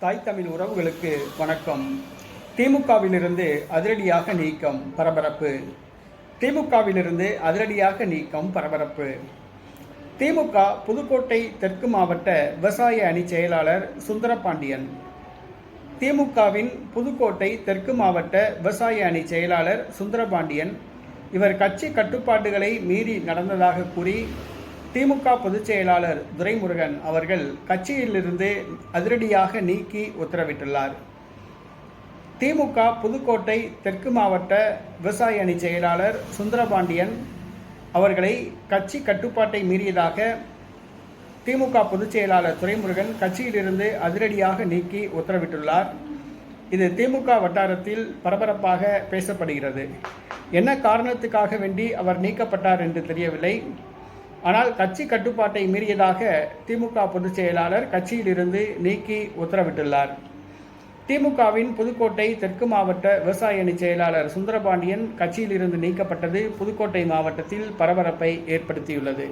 தாய் தமிழ் உறவுகளுக்கு வணக்கம். திமுகவிலிருந்து அதிரடியாக நீக்கம் பரபரப்பு. திமுகவிலிருந்து அதிரடியாக நீக்கம் பரபரப்பு. திமுக புதுக்கோட்டை தெற்கு மாவட்ட விவசாய அணி செயலாளர் சுந்தரபாண்டியன். திமுகவின் புதுக்கோட்டை தெற்கு மாவட்ட விவசாய அணி செயலாளர் சுந்தரபாண்டியன் இவர் கட்சி கட்டுப்பாடுகளை மீறி நடந்ததாக கூறி திமுக பொதுச் செயலாளர் துரைமுருகன் அவர்கள் கட்சியிலிருந்து அதிரடியாக நீக்கி உத்தரவிட்டுள்ளார். திமுக புதுக்கோட்டை தெற்கு மாவட்ட விவசாய அணி செயலாளர் சுந்தரபாண்டியன் அவர்களை கட்சி கட்டுப்பாட்டை மீறியதாக திமுக பொதுச் செயலாளர் துரைமுருகன் கட்சியிலிருந்து அதிரடியாக நீக்கி உத்தரவிட்டுள்ளார். இது திமுக வட்டாரத்தில் பரபரப்பாக பேசப்படுகிறது. என்ன காரணத்துக்காக வேண்டி அவர் நீக்கப்பட்டார் என்று தெரியவில்லை. ஆனால் கட்சி கட்டுப்பாட்டை மீறியதாக திமுக பொதுச் செயலாளர் கட்சியிலிருந்து நீக்கி உத்தரவிட்டுள்ளார். திமுகவின் புதுக்கோட்டை தெற்கு மாவட்ட விவசாய அணி செயலாளர் சுந்தரபாண்டியன் கட்சியிலிருந்து நீக்கப்பட்டது புதுக்கோட்டை மாவட்டத்தில் பரபரப்பை ஏற்படுத்தியுள்ளது.